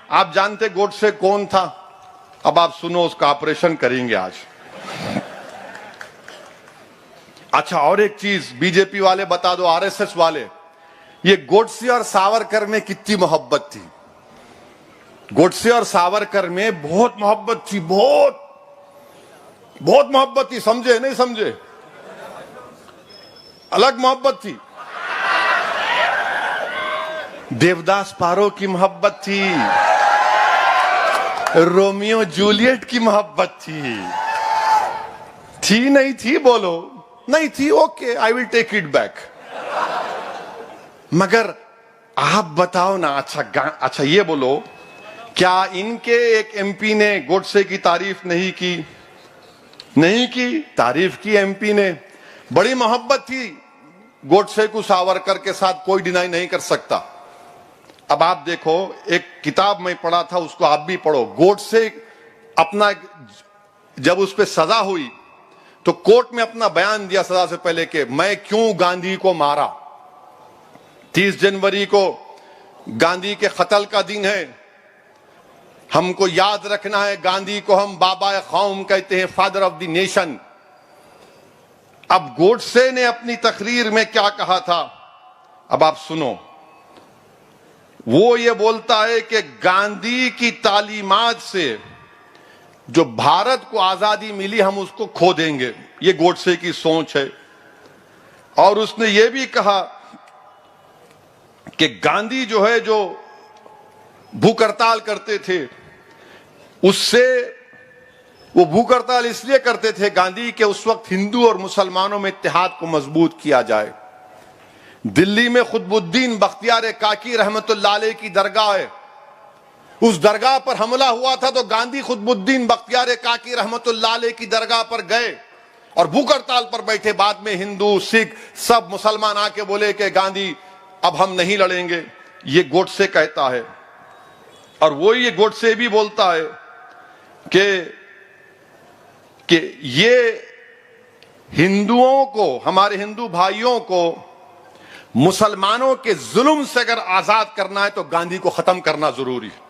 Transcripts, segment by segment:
आप जानते गोडसे कौन था? अब आप सुनो, उसका ऑपरेशन करेंगे आज। अच्छा, और एक चीज बीजेपी वाले बता दो, आरएसएस वाले, ये गोडसे और सावरकर में कितनी मोहब्बत थी। गोडसे और सावरकर में बहुत मोहब्बत थी, बहुत बहुत मोहब्बत थी। समझे नहीं समझे? अलग मोहब्बत थी। देवदास पारो की मोहब्बत थी, रोमियो जूलियट की मोहब्बत थी नहीं थी? बोलो नहीं थी। Okay, I will take it back. मगर आप बताओ ना। अच्छा ये बोलो, क्या इनके एक एमपी ने गोडसे की तारीफ नहीं की? नहीं की, तारीफ की एमपी ने। बड़ी मोहब्बत थी गोडसे को सावरकर के साथ, कोई डिनाई नहीं कर सकता। अब आप देखो, एक किताब में पढ़ा था, उसको आप भी पढ़ो। गोडसे अपना, जब उस पर सजा हुई तो कोर्ट में अपना बयान दिया सजा से पहले कि मैं क्यों गांधी को मारा। 30 जनवरी को गांधी के कत्ल का दिन है, हमको याद रखना है। गांधी को हम बाबा कौम कहते हैं, फादर ऑफ द नेशन। अब गोडसे ने अपनी तकरीर में क्या कहा था, अब आप सुनो। वो ये बोलता है कि गांधी की तालीमात से जो भारत को आजादी मिली, हम उसको खो देंगे। ये गोडसे की सोच है। और उसने ये भी कहा कि गांधी जो है, जो भूख हड़ताल करते थे, उससे वो भूख हड़ताल इसलिए करते थे गांधी के उस वक्त हिंदू और मुसलमानों में इत्तेहाद को मजबूत किया जाए। दिल्ली में खुतबुद्दीन बख्तियार काकी रहमतुल्लाह अलैह की दरगाह है, उस दरगाह पर हमला हुआ था तो गांधी खुतबुद्दीन बख्तियार काकी रहमतुल्लाह अलैह की दरगाह पर गए और भूख हड़ताल पर बैठे। बाद में हिंदू सिख सब मुसलमान आके बोले कि गांधी अब हम नहीं लड़ेंगे। ये गोडसे कहता है। और वो ये गोडसे भी बोलता है कि ये हिंदुओं को, हमारे हिंदू भाइयों को मुसलमानों के जुल्म से अगर आजाद करना है तो गांधी को खत्म करना जरूरी है।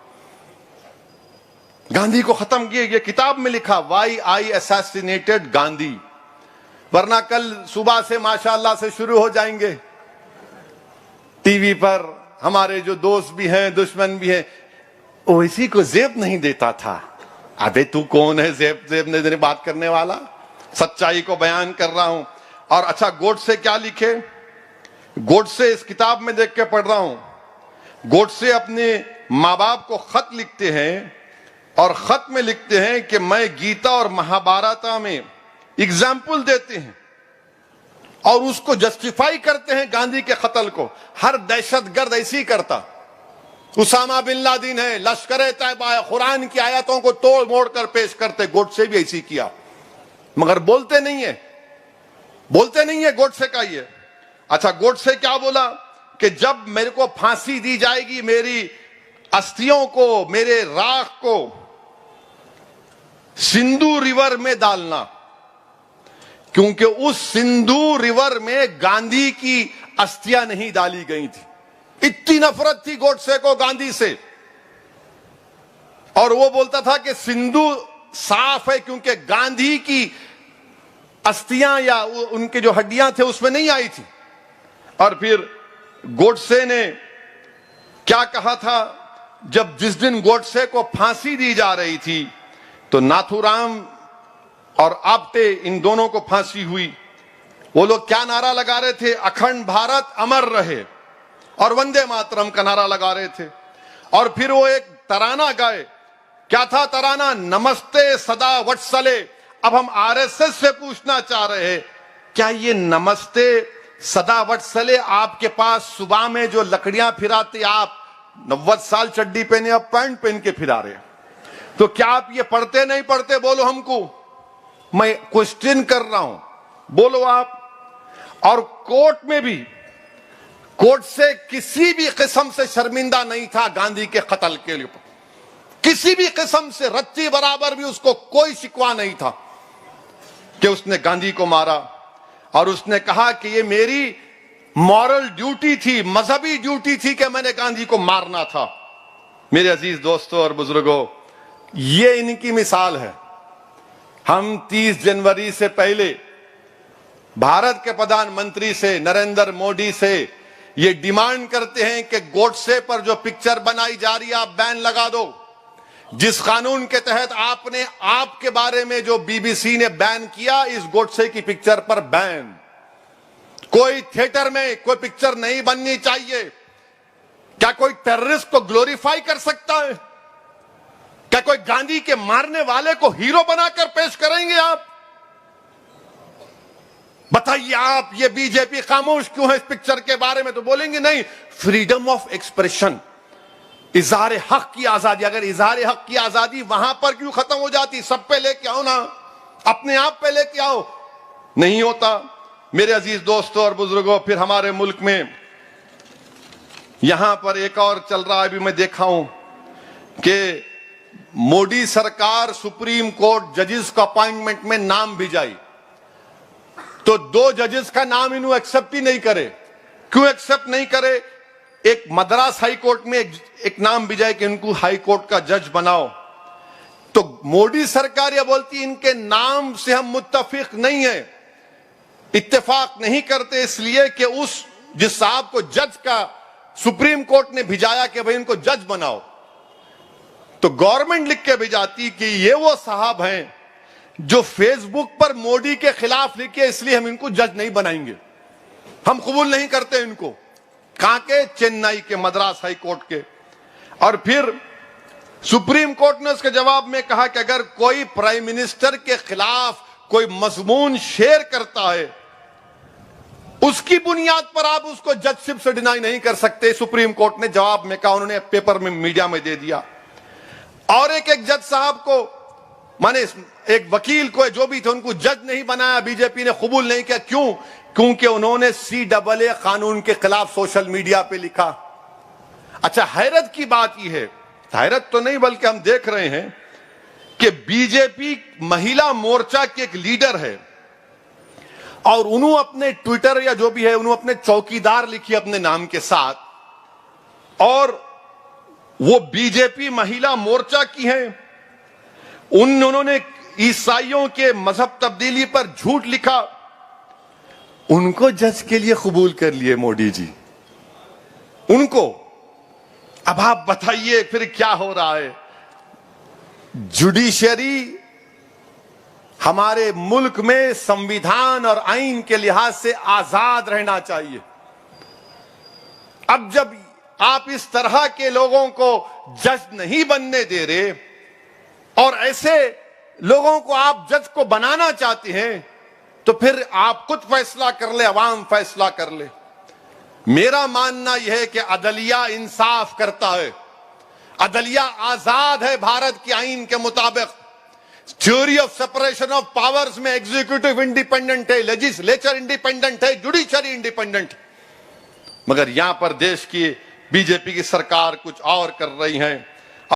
गांधी को खत्म किए, ये किताब में लिखा, वाई आई असैसिनेटेड गांधी। वरना कल सुबह से माशाअल्लाह से शुरू हो जाएंगे टीवी पर। हमारे जो दोस्त भी हैं, दुश्मन भी हैं, ओवैसी को जेब नहीं देता था। अबे तू कौन है जेब नहीं देने बात करने वाला? सच्चाई को बयान कर रहा हूं। और अच्छा, गोडसे क्या लिखे? गोडसे इस किताब में देख के पढ़ रहा हूं, गोडसे अपने माँ बाप को खत लिखते हैं और खत में लिखते हैं कि मैं गीता और महाभारत में एग्जाम्पल देते हैं और उसको जस्टिफाई करते हैं गांधी के कत्ल को। हर दहशतगर्द ऐसी ही करता। उसामा बिन लादेन है, लश्कर तैयबा, कुरान की आयतों को तोड़ मोड़ कर पेश करते। गोडसे भी ऐसी किया, मगर बोलते नहीं है गोडसे का ये। अच्छा, गोडसे क्या बोला कि जब मेरे को फांसी दी जाएगी, मेरी अस्थियों को, मेरे राख को सिंधु रिवर में डालना, क्योंकि उस सिंधु रिवर में गांधी की अस्थियां नहीं डाली गई थी। इतनी नफरत थी गोडसे को गांधी से। और वो बोलता था कि सिंधु साफ है क्योंकि गांधी की अस्थियां या उनके जो हड्डियां थे उसमें नहीं आई थी। और फिर गोडसे ने क्या कहा था, जब जिस दिन गोडसे को फांसी दी जा रही थी तो नाथूराम और आप्टे, इन दोनों को फांसी हुई। वो लोग क्या नारा लगा रहे थे? अखंड भारत अमर रहे और वंदे मातरम का नारा लगा रहे थे। और फिर वो एक तराना गाए। क्या था तराना? नमस्ते सदा वत्सले। अब हम आरएसएस से पूछना चाह रहे हैं, क्या ये नमस्ते सदा वत्सले आपके पास सुबह में जो लकड़ियां फिराते, आप 90 साल चड्डी पहने, अब पैंट पहन के फिरा रहे, तो क्या आप ये पढ़ते नहीं पढ़ते? बोलो हमको, मैं क्वेश्चन कर रहा हूं, बोलो आप। और कोर्ट में भी, कोर्ट से किसी भी किस्म से शर्मिंदा नहीं था गांधी के कत्ल के लिए, किसी भी किस्म से रत्ती बराबर भी उसको कोई शिकवा नहीं था कि उसने गांधी को मारा। और उसने कहा कि ये मेरी मॉरल ड्यूटी थी, मजहबी ड्यूटी थी कि मैंने गांधी को मारना था। मेरे अजीज दोस्तों और बुजुर्गों, ये इनकी मिसाल है। हम 30 जनवरी से पहले भारत के प्रधानमंत्री से, नरेंद्र मोदी से ये डिमांड करते हैं कि गोडसे पर जो पिक्चर बनाई जा रही है आप बैन लगा दो। जिस कानून के तहत आपने आपके बारे में जो बीबीसी ने बैन किया, इस गोडसे की पिक्चर पर बैन। कोई थिएटर में कोई पिक्चर नहीं बननी चाहिए। क्या कोई टेररिस्ट को ग्लोरीफाई कर सकता है? क्या कोई गांधी के मारने वाले को हीरो बनाकर पेश करेंगे आप? बताइए आप, ये बीजेपी खामोश क्यों है इस पिक्चर के बारे में? तो बोलेंगे नहीं, फ्रीडम ऑफ एक्सप्रेशन, इजहार हक की आजादी। अगर इजहार हक की आजादी वहां पर क्यों खत्म हो जाती? सब पे लेके आओ ना, अपने आप पे लेके आओ। नहीं होता। मेरे अजीज दोस्तों और बुजुर्गों, फिर हमारे मुल्क में यहां पर एक और चल रहा है, अभी मैं देखा हूं कि मोदी सरकार सुप्रीम कोर्ट जजेस का अपॉइंटमेंट में नाम भिजाई, तो 2 जजेस का नाम इन्हों एक्सेप्ट ही नहीं करे। क्यों एक्सेप्ट नहीं करे? एक मद्रास हाई कोर्ट में एक नाम भिजाए कि इनको हाई कोर्ट का जज बनाओ, तो मोदी सरकार यह बोलती इनके नाम से हम मुत्तफिक नहीं है, इत्तेफाक नहीं करते, इसलिए कि उस जिस साहब को जज का सुप्रीम कोर्ट ने भिजाया कि भाई इनको जज बनाओ, तो गवर्नमेंट लिख के भिजाती कि ये वो साहब हैं जो फेसबुक पर मोदी के खिलाफ लिखे, इसलिए हम इनको जज नहीं बनाएंगे, हम कबूल नहीं करते इनको। कहां के? चेन्नई के, मद्रास हाई कोर्ट के। और फिर सुप्रीम कोर्ट ने उसके जवाब में कहा कि अगर कोई प्राइम मिनिस्टर के खिलाफ कोई मजमून शेयर करता है, उसकी बुनियाद पर आप उसको जजशिप से डिनाई नहीं कर सकते। सुप्रीम कोर्ट ने जवाब में कहा, उन्होंने पेपर में मीडिया में दे दिया। और एक जज साहब को, माने एक वकील को, जो भी थे, उनको जज नहीं बनाया, बीजेपी ने कबूल नहीं किया। क्यों? क्योंकि उन्होंने CAA कानून के खिलाफ सोशल मीडिया पे लिखा। अच्छा, हैरत की बात यह है, हैरत तो नहीं बल्कि हम देख रहे हैं कि बीजेपी महिला मोर्चा के एक लीडर है और उन्होंने अपने ट्विटर या जो भी है, उन्होंने अपने चौकीदार लिखी अपने नाम के साथ, और वो बीजेपी महिला मोर्चा की है। उन्होंने ईसाइयों के मजहब तब्दीली पर झूठ लिखा, उनको जज के लिए कबूल कर लिए मोदी जी, उनको। अब आप बताइए फिर क्या हो रहा है? जुडिशरी हमारे मुल्क में संविधान और आईन के लिहाज से आजाद रहना चाहिए। अब जब आप इस तरह के लोगों को जज नहीं बनने दे रहे और ऐसे लोगों को आप जज को बनाना चाहते हैं, तो फिर आप खुद फैसला कर ले, अवाम फैसला कर ले। मेरा मानना यह है कि अदलिया इंसाफ करता है, अदलिया आजाद है भारत के आईन के मुताबिक। Theory of separation of powers में एग्जीक्यूटिव इंडिपेंडेंट है, लेजिस्लेचर इंडिपेंडेंट है, जुडिशरी इंडिपेंडेंट। मगर यहां पर देश की बीजेपी की सरकार कुछ और कर रही है।